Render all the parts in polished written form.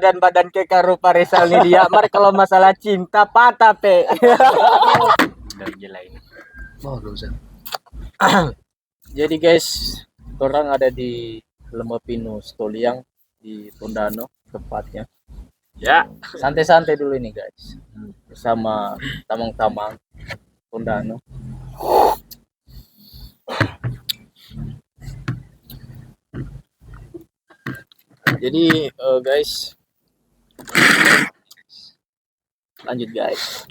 dan badan kekar rupa Rizal nih dia. Mari kalau masalah cinta patah pe. Udah gila ini. Oh, gak usah. Jadi guys, orang ada di Lembah Pinus Toliang di Tondano tepatnya. Ya, Santai-santai dulu ini guys. Bersama tamang-tamang Tondano. Jadi guys, lanjut guys.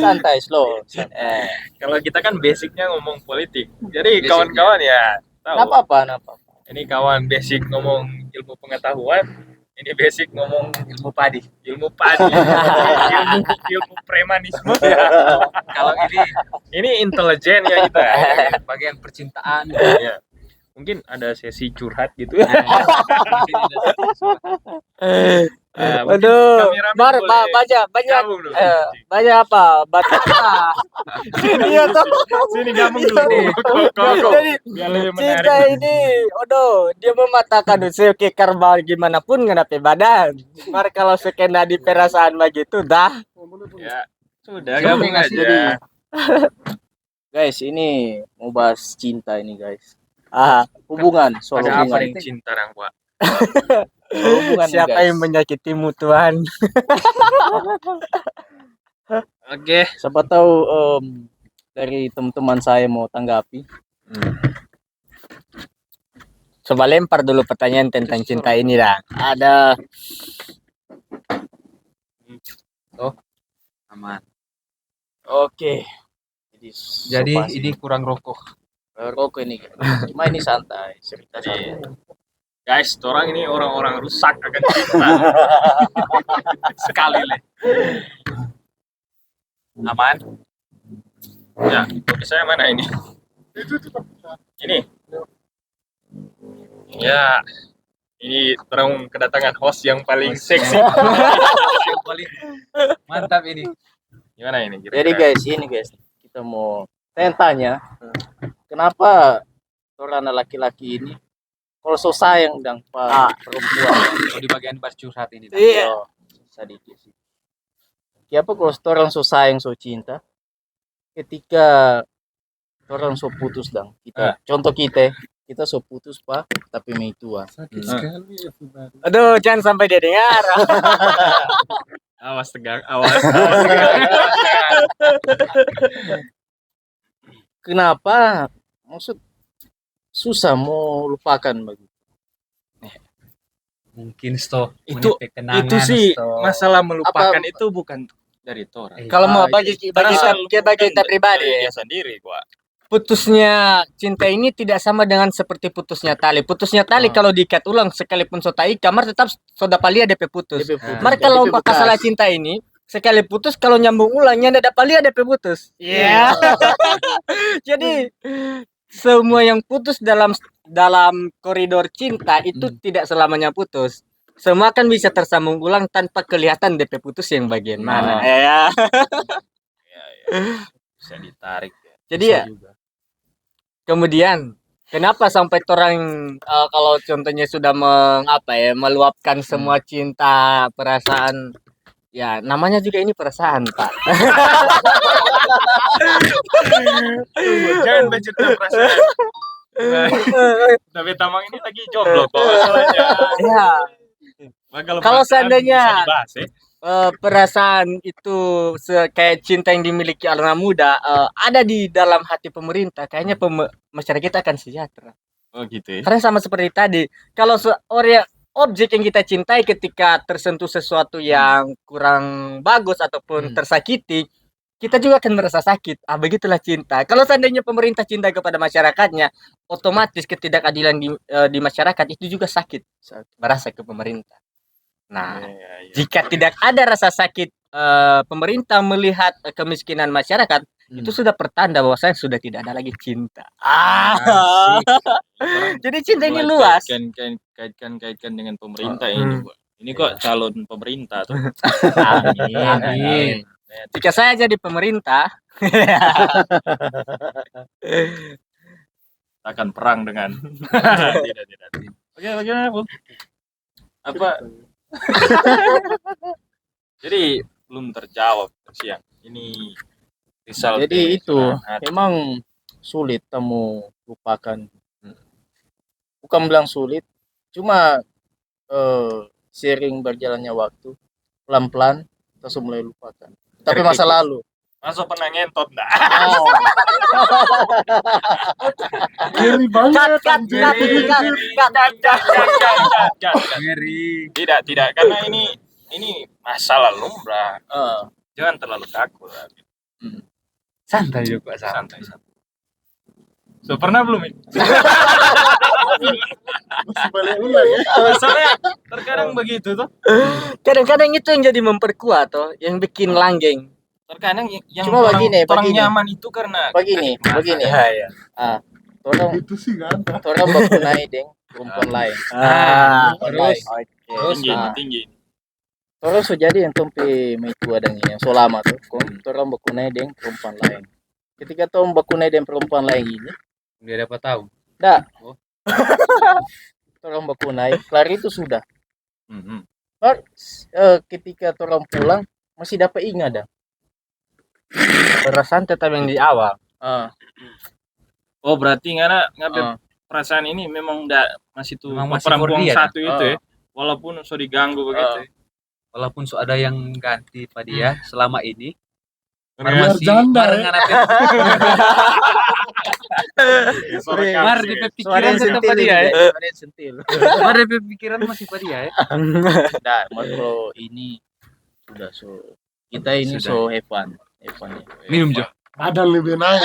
Santai slow. kalau kita kan basicnya ngomong politik. Jadi Basicnya. kawan-kawan ya tahu. Nggak apa-apa, nggak apa-apa. Ini kawan basic ngomong ilmu pengetahuan. Ini basic ngomong Ilmu padi. ilmu padi, ilmu premanisme ya. Kalau Ini intelijen ya kita. bagian percintaan. Ya. Mungkin ada sesi curhat gitu. Mungkin Aduh, kameramen bar boleh banyak gabung dulu. banyak apa? Baca. Iya tuh. Sini gabung dulu. Kok. Jadi Biar lebih cinta menarik. ini, aduh, dia mematakan usia kekar gimana pun nggak badan. Mar kalau sekena di perasaan begitu dah. Ya, sudah Gabung gabung sih, aja. Guys, ini mau bahas cinta ini guys. Hubungan, soal Ada apa hubungan. nih cinta nang, Pak? Soal hubungan nih, Siapa guys. yang menyakitimu Tuhan? Oke. Siapa tahu dari teman-teman saya mau tanggapi. Coba lempar dulu pertanyaan tentang cinta ini dah. Ada. Aman. Oke. Jadi so ini kurang rokok. rokok ini. Cuma ini santai, cerita santai. Guys, orang ini orang-orang rusak akan cinta. Sekali le. Aman? Ya, kopi saya mana ini? Ini. Ya, ini terang kedatangan host yang paling seksi. Yang paling mantap ini. Gimana ini? Kira-kira? Jadi guys, ini guys, kita mau tanya, kenapa orang laki-laki ini kalau so sayang dan perempuan? Oh, di bagian bar curhat ini. Iya. Sedikit sih. Kenapa kalau orang so sayang so cinta, ketika orang so putus dang, kita contoh kita so putus pak, tapi mei tua. Sakit sekali ya Fubar. Aduh, jangan sampai dia dengar. Awas tegang, awas tegang. Kenapa? Maksud susah mau lupakan begitu. Mungkin Itu sih masalah melupakan itu bukan dari orang. Kalau mau bagi kita pribadi Dia ya. sendiri gua. Putusnya cinta ini tidak sama dengan seperti putusnya tali. Putusnya tali kalau diikat ulang sekalipun so tai kamar tetap sudah palia DP putus. Mari kalau masalah cinta ini sekali putus kalau nyambung ulangnya ada palia DP putus. Iya. Jadi semua yang putus dalam koridor cinta itu tidak selamanya putus. Semua kan bisa tersambung ulang tanpa kelihatan DP putus yang bagian mana. Ya. Bisa ditarik ya. Jadi ya. Kemudian kenapa sampai orang kalau contohnya sudah meluapkan semua cinta, perasaan, ya namanya juga ini perasaan, Pak. Jangan bercerita perasaan. Tapi Tamang ini lagi jomblo kok masalahnya. Ya. Kalau seandainya bisa dibahas, ya. Perasaan itu kayak cinta yang dimiliki anak muda ada di dalam hati pemerintah, kayaknya masyarakat akan sejahtera. Oh gitu ya. Karena sama seperti tadi, kalau objek yang kita cintai ketika tersentuh sesuatu yang kurang bagus ataupun tersakiti, kita juga akan merasa sakit. Begitulah cinta. Kalau seandainya pemerintah cinta kepada masyarakatnya, otomatis ketidakadilan di masyarakat itu juga sakit merasa ke pemerintah. Nah, jika tidak ada rasa sakit pemerintah melihat kemiskinan masyarakat, itu sudah pertanda bahwa saya sudah tidak ada lagi cinta. Jadi cinta ini luas. Kaitkan dengan pemerintah ini, Pak. Ini kok calon pemerintah tuh. Amin. Jika saya jadi pemerintah, akan perang dengan tidak. Oke, bagaimana, Bu? Apa? Jadi belum terjawab siang. Ini Rizal. Jadi itu Hati. memang sulit kamu lupakan. Bukan bilang sulit, cuma sering berjalannya waktu, pelan-pelan kita mulai lupakan. Tapi masa lalu. Masa pernah ngentot enggak? Ngeri banget. Cut. Ngeri. Tidak, karena ini masa lalu, Bra. Eh, Jangan terlalu kaku. Santai juga, Santai. So, pernah belum ini? Masih balik ulang ya. Soalnya terkadang begitu tuh. Kadang-kadang itu yang jadi memperkuat toh, yang bikin langgeng. Terkadang yang Cuma orang begini. nyaman itu karena begini. Ya. Tolong Itu sih gak ada. baku naik deng perempuan lain. Terus Terus tinggi. Tolong so jadi yang tompi itu adanya yang so lama tuh. Tolong baku naik deng perempuan lain. Ketika tolong baku naik deng perempuan lain ini, Dia dapat tahu. dah. Tolong baku naik, kelar itu sudah. Ketika orang pulang masih dapat ingat dah. perasaan tetap yang di awal. Oh, berarti ngabe perasaan ini memang masih tuh Memang masih perempuan for dia, satu itu ya. Walaupun so diganggu begitu. Walaupun so ada yang ganti pada dia selama ini, Biar janda ya. Mar di pikiran tetap pada dia ya. Suara sentil. Mar di pikiran masih pada dia ya. Nah, kalau ini sudah kita ini Sudah. have fun ya. Minum Jo. Badan lebih naik.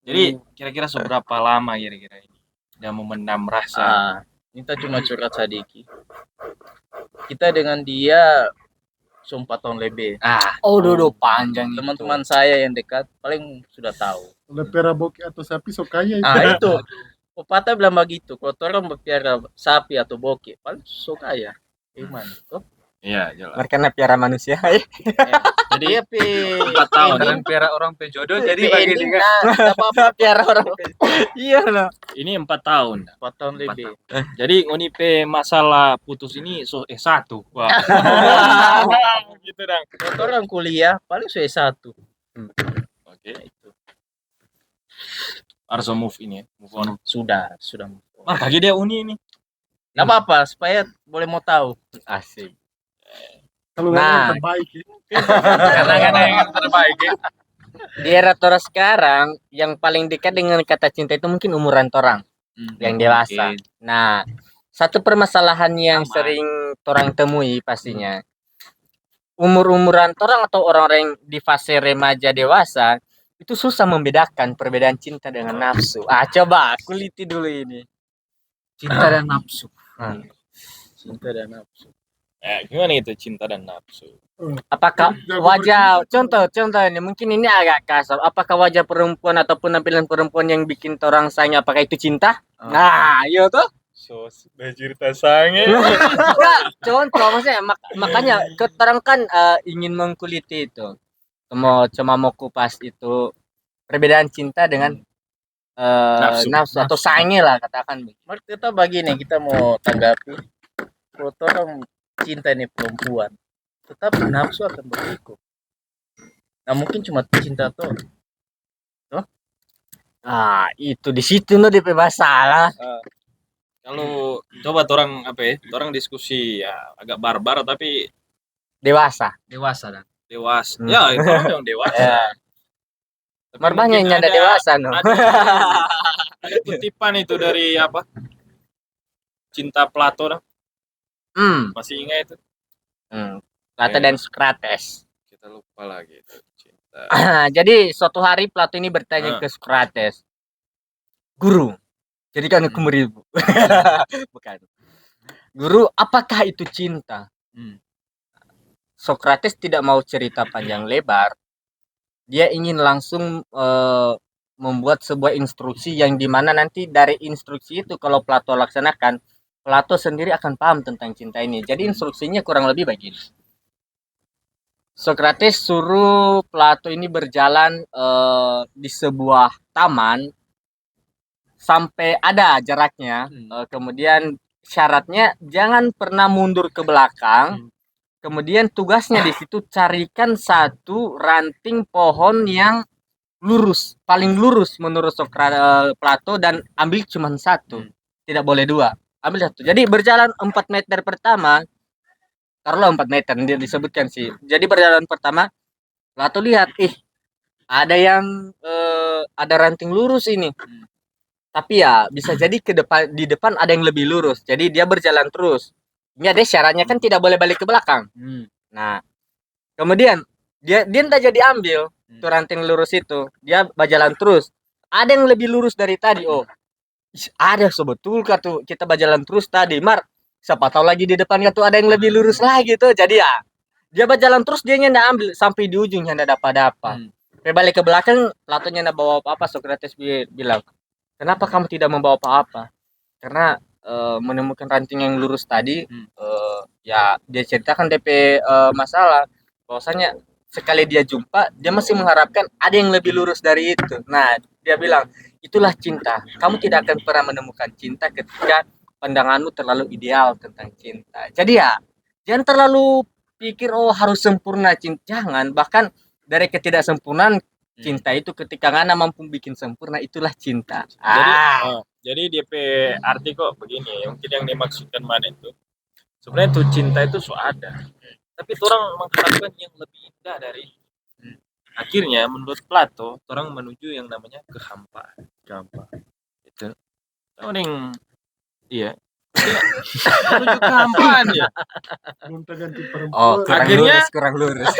Jadi kira-kira seberapa lama kira-kira ini dia memendam rasa? Kita cuma curhat sedikit. Kita dengan dia 4 tahun lebih. Oh, dulu panjang itu. Teman-teman saya yang dekat paling sudah tahu. Lepera boki atau sapi so kaya itu. Itu. Pepatah bilang begitu. Kalau orang berpiara sapi atau boki, paling so kaya. Gimana? Iya, jelas. Karena piara manusia. Jadi Dia 4 tahun. Kalian piara orang pejodoh jadi jadi bagi ini dia. Apa piara orang. Iya loh. Ini 4 tahun. 4 tahun lebih. Jadi ngoni pe masalah putus ini satu. Wah. Gitu dong. Kalau orang kuliah paling so S1. Oke. Harus move ini ya. Move on. Sudah. Kaki dia uni ini. Enggak apa-apa supaya boleh mau tahu. Asik. Kalau Nah. yang terbaik ya. Karena yang terbaik ya. Di era Tora sekarang yang paling dekat dengan kata cinta itu mungkin umuran torang yang dewasa. Nah, satu permasalahan yang sering torang temui pastinya umur-umuran torang atau orang-orang yang di fase remaja dewasa itu susah membedakan perbedaan cinta dengan nafsu. Coba kuliti dulu ini. Cinta dan nafsu. Cinta dan nafsu. Gimana itu cinta dan nafsu? Apakah wajah contoh ini mungkin ini agak kasar. Apakah wajah perempuan ataupun penampilan perempuan yang bikin orang sayang apakah itu cinta? Nah, iya tuh. So, sudah cerita sange. Enggak, contoh maksudnya makanya keterang kan ingin mengkuliti itu. Cuma mau kupas itu perbedaan cinta dengan nafsu atau sange lah katakan. Mari kita begini, kita mau tanggapi. Kalau orang cinta ini perempuan, tetap nafsu akan berikut. Nah mungkin cuma cinta tuh. Itu di situ no DP masalah. Kalau coba orang diskusi ya agak barbar tapi Dewasa. Dewasa dan. dewasa. Ya, itu memang dewasa. Tapi Banyak mungkin yang ada dewasa no. Ada kutipan itu dari apa? Cinta Plato dah. Masih ingat itu? Plato dan Socrates. Kita lupa lagi itu cinta. Jadi suatu hari Plato ini bertanya ke Socrates, guru, jadi kan aku meribu. Bukan. Guru, apakah itu cinta? Socrates tidak mau cerita panjang lebar. Dia ingin langsung membuat sebuah instruksi yang dimana nanti dari instruksi itu kalau Plato laksanakan, Plato sendiri akan paham tentang cinta ini. Jadi instruksinya kurang lebih begini. Socrates suruh Plato ini berjalan di sebuah taman sampai ada jaraknya. Kemudian syaratnya jangan pernah mundur ke belakang. Kemudian tugasnya di situ carikan satu ranting pohon yang lurus, paling lurus menurut Plato, dan ambil cuma satu, tidak boleh dua, ambil satu. Jadi berjalan 4 meter pertama, taruhlah 4 meter dia disebutkan sih. Jadi berjalan pertama, Plato lihat, ada yang ada ranting lurus ini. Tapi ya bisa jadi di depan ada yang lebih lurus. Jadi dia berjalan terus. Ini ada syaratnya kan tidak boleh balik ke belakang. Nah, kemudian dia entah jadi ambil tuh ranting lurus itu. Dia berjalan terus. Ada yang lebih lurus dari tadi. Oh, ada sebetul tuh kita berjalan terus tadi. Siapa tahu lagi di depannya tuh ada yang lebih lurus lagi tuh. Jadi ya dia berjalan terus, dia nggak ambil sampai di ujungnya nggak dapat apa. Balik ke belakang, Platonya nggak bawa apa-apa. Socrates bilang, kenapa kamu tidak membawa apa-apa? Karena menemukan ranting yang lurus tadi, ya dia ceritakan DP masalah bahwasanya sekali dia jumpa, dia masih mengharapkan ada yang lebih lurus dari itu. Nah, dia bilang, itulah cinta. Kamu tidak akan pernah menemukan cinta ketika pandanganmu terlalu ideal tentang cinta. Jadi ya, jangan terlalu pikir harus sempurna cinta. Jangan, bahkan dari ketidaksempurnaan cinta itu ketika ngana mampu bikin sempurna, itulah cinta. Jadi DP arti kok begini, mungkin yang dimaksudkan mana itu sebenarnya tuh cinta itu ada, tapi orang mengharapkan yang lebih indah dari itu. Akhirnya menurut Plato orang menuju yang namanya kehampaan. Itu orang iya menuju kehampaan ya. Gonta ganti perempuan. Akhirnya kurang lurus.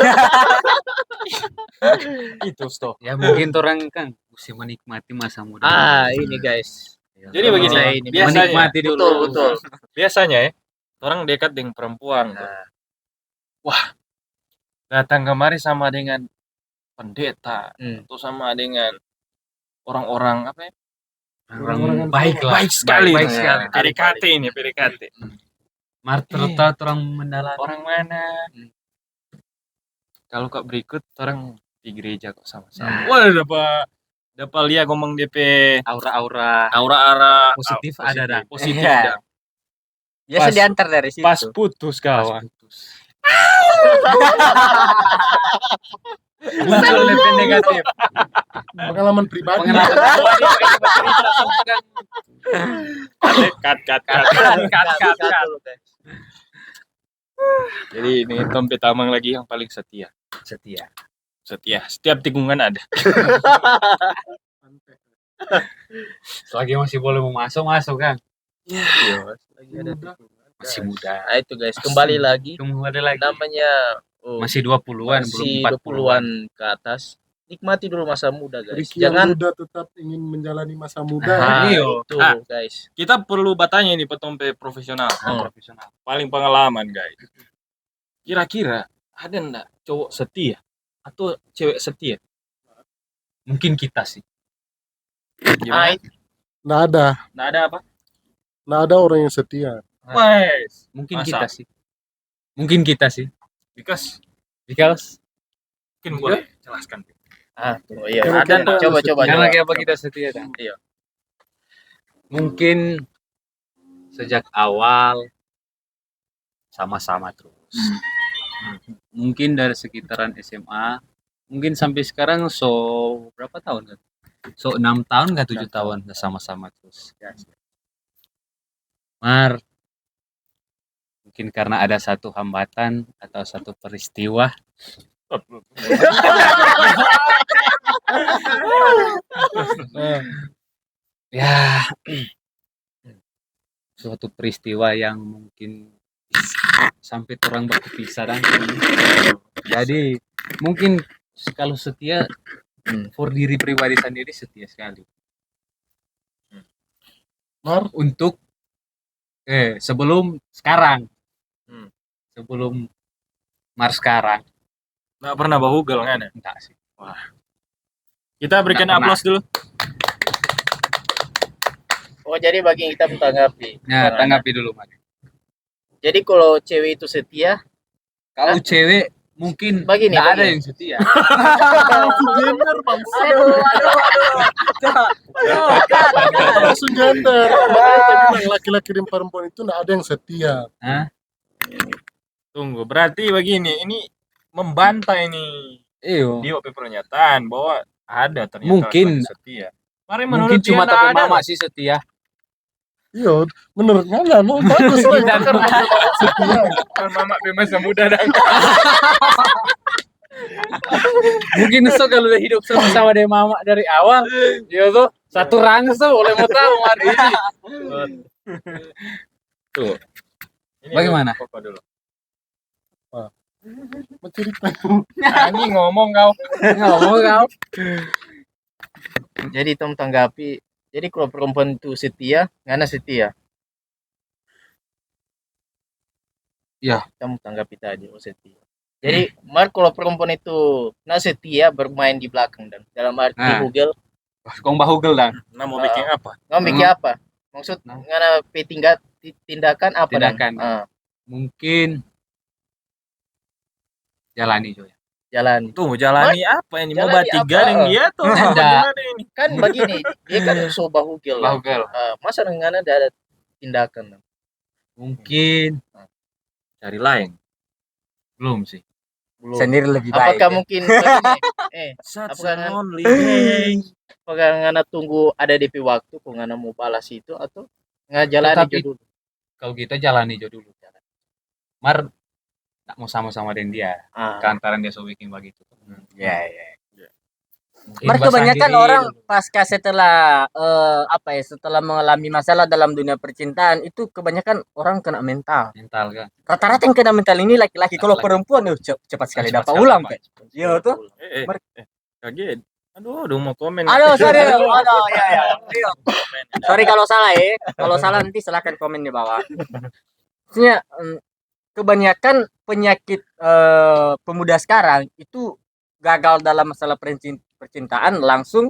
itu stop. Ya mungkin orang kan mesti menikmati masa muda. Ini guys. Jadi begini, biasanya menikmati dulu. Betul. biasanya ya orang dekat dengan perempuan tuh. Wah, datang kemari sama dengan pendeta atau sama dengan orang-orang apa ya, Orang baik lah. baik sekali Baik sekali. PDKT Marterta orang mendalam. orang mana. Kalau kok berikut orang di gereja kok sama-sama. Wah, dapat lihat ngomong DP Aura-aura aura positif ada dah. positif Iya. dah. Biasa Pas- diantar dari situ. Pas putus kawan. Muncul lebih negatif. Pengalaman pribadi. Cut. Jadi ini Tompe Tamang lagi yang paling setia. Setiap tikungan ada. Selagi masih boleh masuk kan. Lagi ada Masih muda. Nah, itu guys, kembali lagi Kembali lagi. namanya Masih 20-an, masih belum 40-an. 20-an ke atas. Nikmati dulu masa muda guys. Ricky yang Jangan muda tetap ingin menjalani masa muda. Iyo. itu guys. Kita perlu bertanya ini Petompe profesional. Profesional. Paling pengalaman guys. Kira-kira ada enggak cowok setia atau cewek setia? Mungkin kita sih. Gimana? Nggak ada. Nggak ada apa? Nggak ada orang yang setia. Wes. Mungkin Masa? kita sih. Mungkin kita sih. Because Because mungkin boleh jelaskan. Iya. Karena Ada kita coba setia. coba. karena coba. kayak kita setia kan. Iya. Mungkin sejak awal sama-sama terus. Mungkin dari sekitaran SMA, mungkin sampai sekarang berapa tahun kan? 6 tahun nggak 7 tahun udah sama-sama terus. Mungkin karena ada satu hambatan atau satu peristiwa ya suatu peristiwa yang mungkin sampai orang berpisah dan jadi mungkin kalau setia for diri pribadi sendiri setia sekali Mar, untuk sebelum sekarang sebelum Mars sekarang Nggak pernah bahugel kan? enggak sih. Kita berikan Nggak pernah. aplaus dulu. Oh, jadi bagi kita tanggapi. Nah, tanggapi dulu Mas. Jadi kalau cewek itu setia, Kalau cewek Mungkin Begini, nggak ada begini. yang setia. Langsung gender bangsa. Aduh. Langsung gender. Makanya tadi bilang laki-laki dan perempuan itu nggak ada yang setia. Hah? Tunggu, berarti begini, ini membantah ini Iyo. dia pernyataan bahwa ada ternyata Mungkin. laki-laki setia. Mari Mungkin menurut dia cuma nggak tapi ada mama loh. sih setia. Iya, menurut Ngana, no, bagus lah itu kan setia. Kan mama masa muda dan Mungkin so kalau udah hidup sama-sama dengan mama dari awal, ya tuh satu rangs tuh oleh mau tahu hari ini. tuh. Ini Bagaimana? dulu, pokok dulu. Mencerita. Anjing ngomong kau. Ngomong kau. Jadi Tom tanggapi. Jadi kalau perempuan itu setia, Ngana setia. Ya. Kamu tanggapi tadi, oh setia. Jadi, Mar kalau perempuan itu nah setia bermain di belakang dan dalam arti Nah. Google, Kong bahugel dan Nah, mau bikin apa? nggak mikir apa? Maksud Nah. Ngana tindakan apa Tindakan. dan? mungkin jalani Joy. Jalan. Tuh, jalani apa ini? Mau Jalani batiga apa? dengan dia tuh. Nggak. Gimana ini? Kan begini, dia kan so bahugel. Bahugel. Masa Ngana ada tindakan? Mungkin Cari lain. belum sih. Belum. Sendiri lebih baik. Apakah ya. mungkin begini? Such Apakah a Ngana- lonely day. Apakah Ngana tunggu ada DP waktu, kok Ngana mau balas itu atau nggak jalani Tetapi- aja dulu? Kalau kita jalani Jo dulu. Mar nggak mau sama-sama dengan dia. Kantaran dia so bikin begitu. Ya, ya. Mungkin Mar basah kebanyakan diri orang dulu. pasca setelah setelah mengalami masalah dalam dunia percintaan itu kebanyakan orang kena mental. mental kan. Rata-rata yang kena mental ini laki-laki. Kalau Laki-laki. perempuan cepat sekali Cepat dapat sekali ulang, dapat. Pak. Iya tuh. Kaget. Aduh, mau komen. Aduh, sorry. Aduh, ya. Iya. Sorry kalau salah ya. Kalau salah nanti silahkan komen di bawah. Maksudnya kebanyakan penyakit pemuda sekarang itu gagal dalam masalah percintaan langsung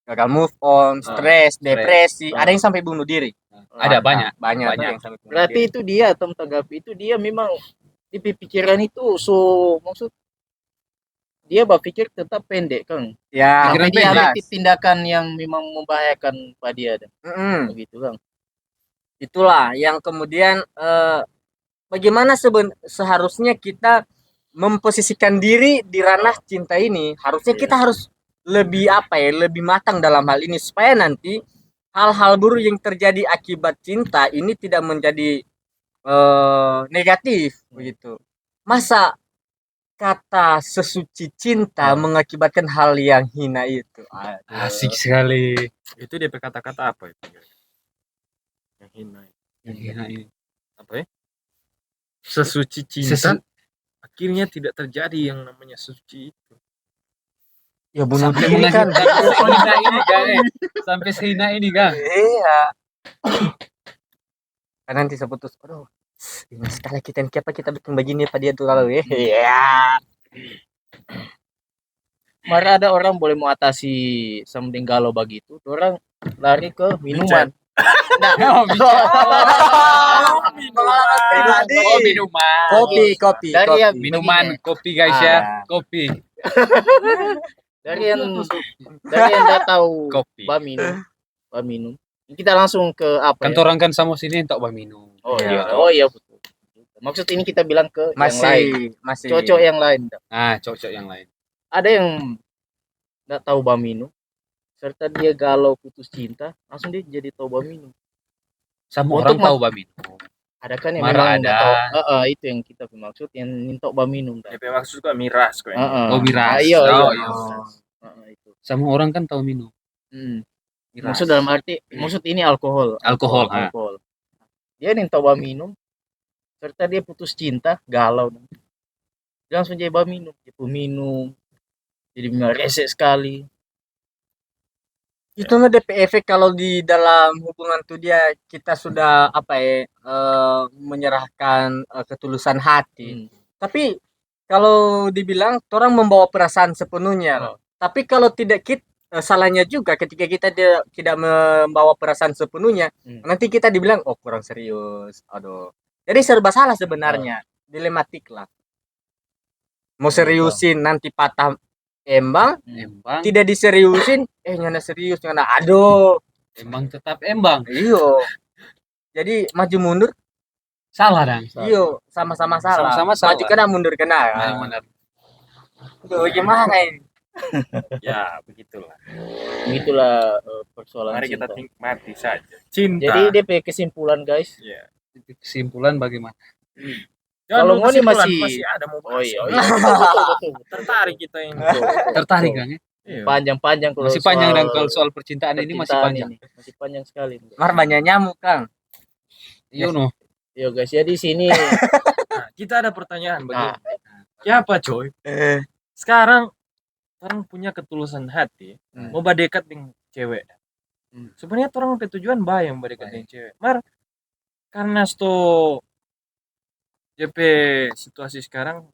gagal move on, stres, depresi, ada yang sampai bunuh diri. Ada banyak. Banyak Banyak. yang sampai bunuh Berarti diri. itu dia Tom tanggapi itu dia memang di pikiran itu maksud dia berpikir tetap pendek kan. Ya, Pikiran Sampai dia jelas. ada tindakan yang memang membahayakan pada dia dan begitu kan. Itulah yang kemudian bagaimana seharusnya kita memposisikan diri di ranah cinta ini. Harusnya kita harus lebih lebih matang dalam hal ini supaya nanti hal-hal buruk yang terjadi akibat cinta ini tidak menjadi negatif begitu. Masa kata sesuci cinta mengakibatkan hal yang hina itu. Aduh. Asik sekali. Itu dia kata-kata apa itu? Yang hina. Hina ini. Apa ya? Sesuci cinta. Akhirnya tidak terjadi yang namanya suci itu. Ya bunuh Sampai diri kan. sehina ini kan. Sampai sehina ini kan. Iya. Kan nanti seputus. Aduh. Ini sekali kita bikin begini pada dia tuh kalau iya. Mari ada orang boleh mengatasi something galau begitu, orang lari ke minuman. Oh, minuman. Kopi. Dari yang Minuman kopi guys ya. Kopi. dari yang tidak tahu Kopi. minum. Kita langsung ke apa Kan ya? orang kan sama sini tak minum. Oh Iya. iya. Oh iya betul. Maksud ini kita bilang ke yang lain. Masih Cocok yang lain. Nah, cocok yang lain. Ada yang tidak tahu minum, serta dia galau putus cinta, langsung dia jadi tahu minum. Sama Untuk orang tahu minum. Ada kan yang Marah memang nggak tahu. ada. Itu yang kita maksud yang minta minum. DP maksud kok miras kok ini. Oh, miras. Iya, Oh, iya. iya. Itu. Sama orang kan tahu minum. Miras. Maksud dalam arti, maksud ini alkohol. Alkohol, Alkohol. Dia nih tahu minum, serta dia putus cinta, galau. Dia langsung jadi minum, jadi resek sekali. itu mah DP efek kalau di dalam hubungan tuh kita sudah menyerahkan ketulusan hati. Tapi kalau dibilang orang membawa perasaan sepenuhnya. Tapi kalau tidak salahnya juga ketika kita tidak membawa perasaan sepenuhnya, nanti kita dibilang oh kurang serius. Aduh. Jadi serba salah sebenarnya. Dilematik lah. mau seriusin nanti patah embang, Embang, tidak diseriusin, nyana serius nyana, aduh, embang tetap embang. iyo. Jadi maju mundur, Salah dong. iyo, sama-sama salah. Sama-sama salah. Maju kena mundur kena. Nah, benar. Aduh, gimana ini? Ya, begitulah. Itulah persoalan Mari kita cinta. nikmati saja. Cinta. Jadi dia punya kesimpulan guys. Ya. Kesimpulan bagaimana? Kalau nunggu Ngoni kesimpulan, masih- ada mau Oh bahas iya, ini. iya. Betul. Tertarik kita ini. Tertarik kan ya? Iya. Panjang-panjang kalau Masih panjang soal dan kalau soal percintaan ini masih percintaan panjang. ini. Masih panjang sekali. Mar banyak nyamuk, Kang. Iya no. Yo guys, ya di sini Nah, kita ada pertanyaan nah, begini. Siapa coy? Sekarang orang punya ketulusan hati, mau berdekat dengan cewek. Sebenarnya orang punya tujuan baik yang berdekat dengan cewek. Mar karena JP situasi sekarang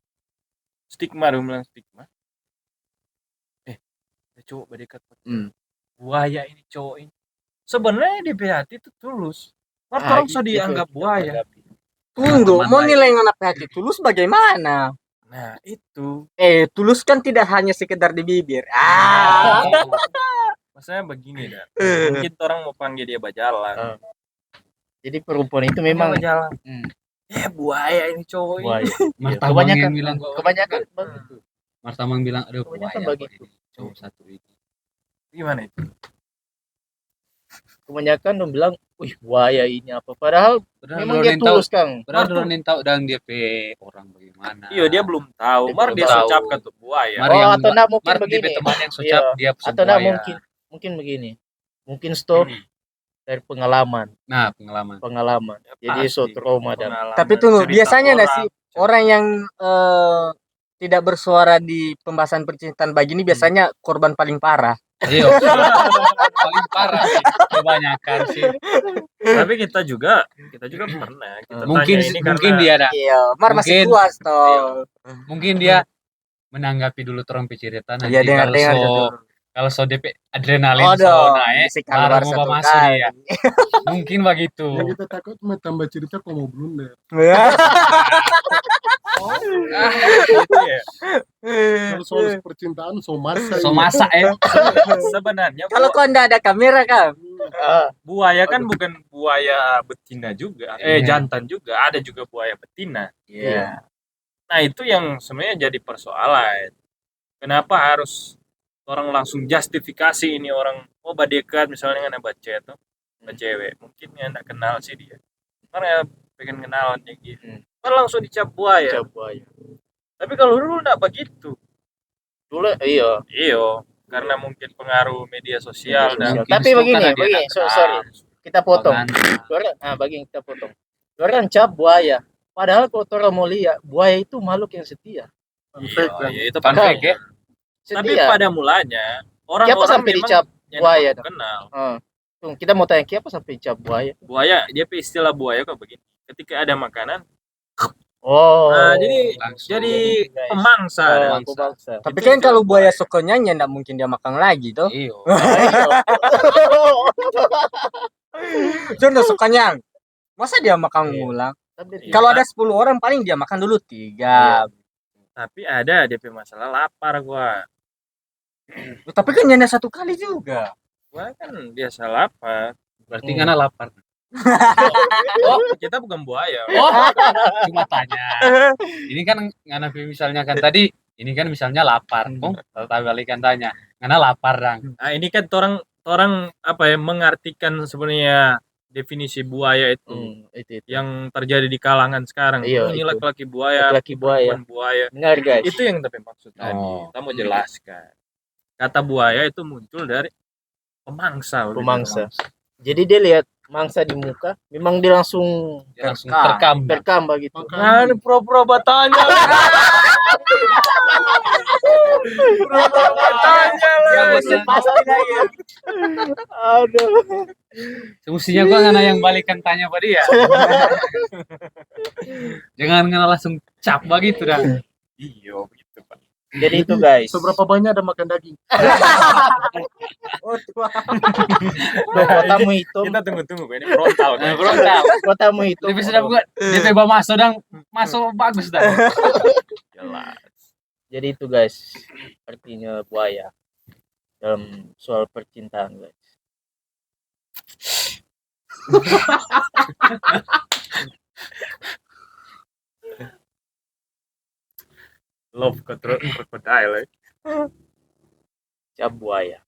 stigma, dong bilang stigma. Cowok berdekat buaya ini cowok ini. Sebenarnya di hati itu tulus. Mar orang sudah dianggap buaya. Tunggu, Teman mau baik. nilai anak hati tulus bagaimana? Nah, itu. Tulus kan tidak hanya sekedar di bibir. Maksudnya begini dah. Mungkin orang mau panggil dia berjalan. jadi perempuan itu memang berjalan. Hmm. Buaya ini cowok ini. buaya. Marta kebanyakan- Mang yang bilang Kebanyakan begitu. Marta Mang bilang aduh Kebanyakan buaya begitu. kok ini cowok satu ini. Gimana itu? Kebanyakan dong bilang, "Wih, buaya ini apa?" Padahal Padahal memang dia Ronin tahu, tulus, Kang. padahal Ronin tahu dan dia orang bagaimana. Iya, dia belum tahu. Dia Mar belum dia tahu. ucap ke tuh buaya. Mar Oh, yang atau enggak mungkin Mar begini. dia teman yang socap Iya. dia Atau enggak buaya. mungkin begini. Mungkin stop dari pengalaman. Nah, pengalaman. Ya, Jadi pasti. so trauma dan Pengalaman, Tapi tunggu, cerita biasanya nggak sih orang yang tidak bersuara di pembahasan percintaan begini biasanya korban paling parah. Iya. Paling parah sih kebanyakan sih. Tapi kita juga pernah. Kita Mungkin tanya ini mungkin karena dia ada. Iya, Mar masih Mungkin. puas toh. Mungkin dia menanggapi dulu orang cerita nanti Iya, dengar kalau so DP adrenalin Oh, so dong. naik Isi baru keluar mau satu masuk kali. dia. Mungkin begitu. Yang kita takut mau tambah cerita kok mau blunder. gitu ya. Kalau soal percintaan so masa So ini. masak ya. Sebenarnya Kalau kau anda ada kamera, Kang. buaya kan bukan buaya betina juga. Iya. Jantan juga. Ada juga buaya betina. Iya. Nah, itu yang sebenarnya jadi persoalan. Kenapa harus orang langsung justifikasi ini orang berdekat misalnya dengan chat tuh, cewek. Mungkin ya enggak kenal sih dia. Karena pengen kenalan gitu. Kan langsung dicap buaya. buaya. Tapi kalau dulu enggak begitu. Dulu iya. Iyo, karena mungkin pengaruh media sosial dan Mungkin Tapi stok begini, kan ada begini, anak. sorry. Kita potong. Jangan. Bagi kita potong. Orang cap buaya. Padahal kalau orang mau lihat, buaya itu makhluk yang setia. Iya, itu Fun pasti. fact ya. Tapi Setia. pada mulanya Siapa orang-orang sampai memang dicap yang buaya? kenal. Tuh, kita mau tanya siapa sampai dicap buaya? Buaya, dia istilah buaya kok begini. Ketika ada makanan, Oh. nah, jadi Langsung. guys. pemangsa. Pemangsa. Tapi Itu kan istilah kalau buaya suka nyanyi, enggak mungkin dia makan lagi toh. Iya. Contoh suka nyang. Masa dia makan Iya. ngulang? Iya. Kalau ada 10 orang paling dia makan dulu 3. Tapi ada DP masalah lapar gua. Tapi kan nyanda 1 kali juga. Gua kan biasa lapar. Berarti ngana lapar. Oh, kita bukan buaya. Oh, cuma tanya. Ini kan ngana misalnya kan tadi, ini kan misalnya lapar. Oh, tahu balikan tanya. Ngana lapar dang. Nah, ini kan orang apa ya mengartikan sebenarnya definisi buaya itu Itu. yang terjadi di kalangan sekarang. Iya, Ini itu. laki-laki buaya, Laki buaya. perempuan buaya. Dengar guys. Itu yang tapi maksud tadi. Oh. Kita mau jelaskan. Kata buaya itu muncul dari pemangsa. Pemangsa. Jadi dia lihat mangsa di muka, memang dia langsung Dia langsung terekam. terekam begitu. Nah, ini pura-pura bertanya. Pura-pura bertanya Ya, lah. betul. Pasti lah ya. Aduh. Semestinya gua ngana yang balikan tanya pada dia. Jangan ngana langsung cap begitu dah. Iya, begitu, Pak. Jadi itu guys. Seberapa banyak ada makan daging? Oh, tua. Kotamu hitam. Kita tunggu-tunggu, Pak. Ini frontal. Nah, Pak. bro, tahu. Kotamu hitam. Tapi sudah buat DP masuk dang masuk bagus dah. Jelas. Jadi itu guys, artinya buaya dalam soal percintaan guys. Love crocodile. Cap buaya.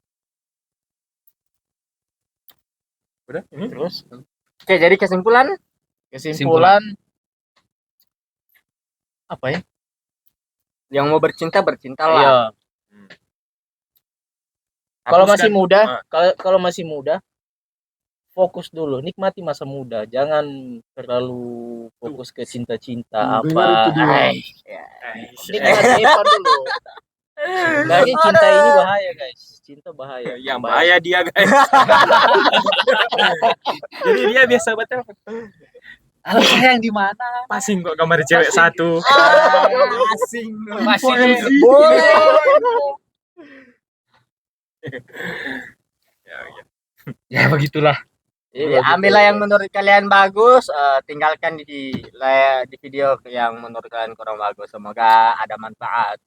Udah? Ini? Terus Oke, jadi kesimpulan kesimpulan apa ya? yang mau bercinta bercintalah. Iya. Kalau Hapuskan. masih muda, Ah. kalau masih muda, fokus dulu, nikmati masa muda, jangan terlalu fokus ke cinta-cinta Dengar apa. itu dia. Ay, nikmati Evan dulu. Nah, Lagi cinta ini bahaya guys, cinta bahaya. yang bahaya dia guys. Jadi dia biasa baca Halo sayang di mana? pasing kok kamar cewek satu. Asing. Masih Boleh. ya begitulah. Jadi ambillah yang menurut kalian bagus, tinggalkan di video yang menurut kalian kurang bagus. Semoga ada manfaat.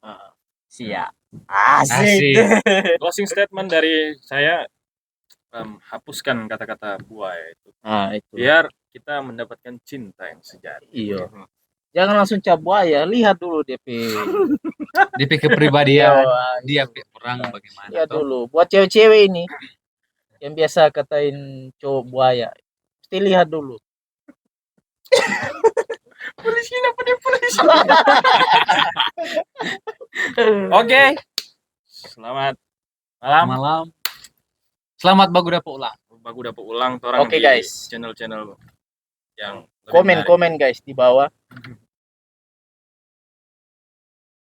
Siap. Asik. Closing statement dari saya, hapuskan kata-kata buaya itu. Nah, itu. Biar kita mendapatkan cinta yang sejati. Iya. Jangan langsung cap buaya, lihat dulu DP kepribadian Iya, dia orang bagaimana lihat toh? dulu. Buat cewek-cewek ini yang biasa katain cowok buaya, mesti lihat dulu. Oke. Selamat malam. Malam. Selamat bagu dapat ulang. Bagu dapat ulang orang Oke, di guys. channel-channel yang lebih Komen menarik. komen guys di bawah.